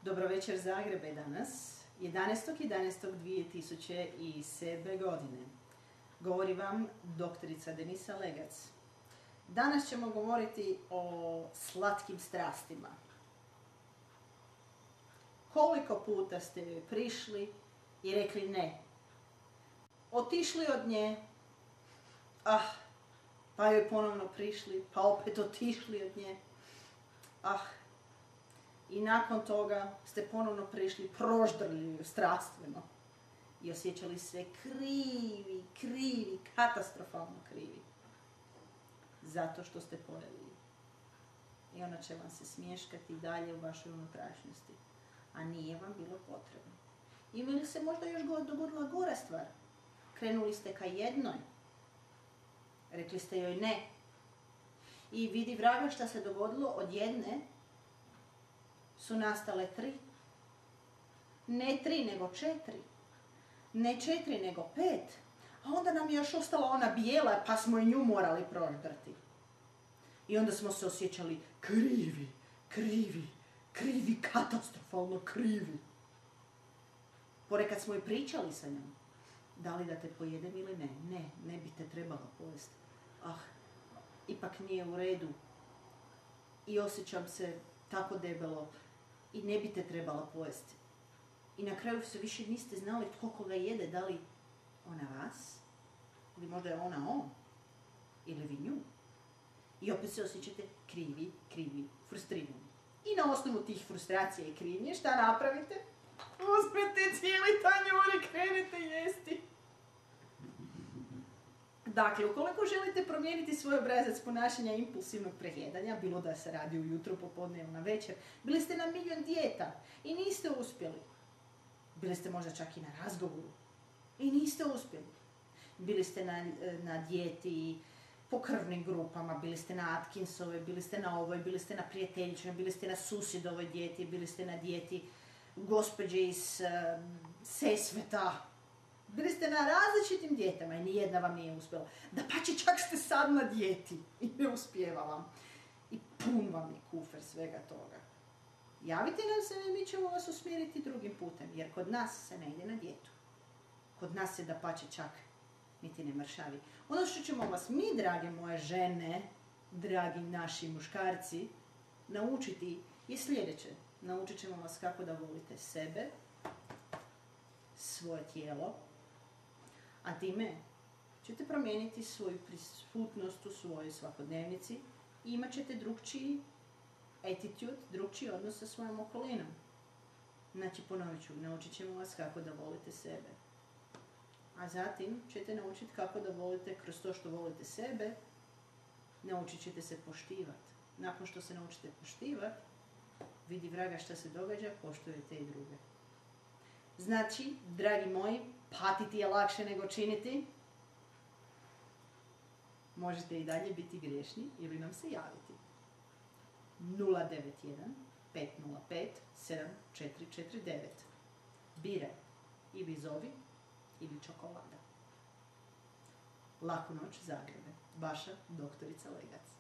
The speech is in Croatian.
Dobro večer Zagrebe danas, 11.11.2007. godine. Govori vam doktorica Denisa Legac. Danas ćemo govoriti o slatkim strastima. Koliko puta ste joj prišli i rekli ne? Otišli od nje, pa joj ponovno prišli, pa opet otišli od nje, i nakon toga ste ponovno prišli, proždrli ju strastveno i osjećali se krivi, katastrofalno krivi. Zato što ste voljeli. I ona će vam se smješkati dalje u vašoj unutrašnjosti. A nije vam bilo potrebno. Ili se možda još dogodila gora stvar. Krenuli ste ka jednoj. Rekli ste joj ne. I vidi vraga šta se dogodilo, od jedne su nastale 3. Ne 3, nego 4. Ne 4, nego 5. A onda nam je još ostala ona bijela, pa smo i nju morali proždrti. I onda smo se osjećali krivi, katastrofalno krivi. Ponekad smo i pričali sa njom. Da li da te pojedem ili ne? Ne bi te trebala pojesti. Ipak nije u redu. I osjećam se tako debelo i ne bi te trebala pojesti. I na kraju se više niste znali tko koga jede, da li ona vas, ili možda je ona on, ili vi nju. I opet se osjećate krivi, frustrirani. I na osnovu tih frustracija i krivnje šta napravite? Uzmete cijeli tanjur i krenete jesti. Dakle, ukoliko želite promijeniti svoj obrazac ponašanja impulsivnog prejedanja, bilo da se radi ujutro, popodne ili na večer, bili ste na milion dijeta i niste uspjeli. Bili ste možda čak i na razgovoru i niste uspjeli. Bili ste na dijeti po krvnim grupama, bili ste na Atkinsove, bili ste na ovoj, bili ste na prijateljičnoj, bili ste na susjedovoj dijeti, bili ste na dijeti gospođe iz Sesveta. Bili ste na različitim dijetama i nijedna vam nije uspjela. Dapače, čak ste sad na dijeti i ne uspijeva vam. I pun vam je kufer svega toga. Javite nam se i mi ćemo vas usmjeriti drugim putem, jer kod nas se ne ide na dijetu. Kod nas se dapače čak niti ne mršavi. Ono što ćemo vas mi, drage moje žene, dragi naši muškarci, naučiti je sljedeće. Naučit ćemo vas kako da volite sebe, svoje tijelo, a time ćete promijeniti svoju prisutnost u svojoj svakodnevnici i imat ćete drugčiji attitude, drugčiji odnos sa svojom okolinom. Znači, ponovit ću, naučit ćemo vas kako da volite sebe. A zatim ćete naučiti kako da volite, kroz to što volite sebe, naučit ćete se poštivati. Nakon što se naučite poštivati, vidi vraga šta se događa, poštujete i druge. Znači, dragi moji, patiti je lakše nego činiti. Možete i dalje biti griješni ili nam se javiti. 091 505 7449. Biraj, ili zovi, ili čokolada. Laku noć, Zagrebe. Vaša doktorica Legac.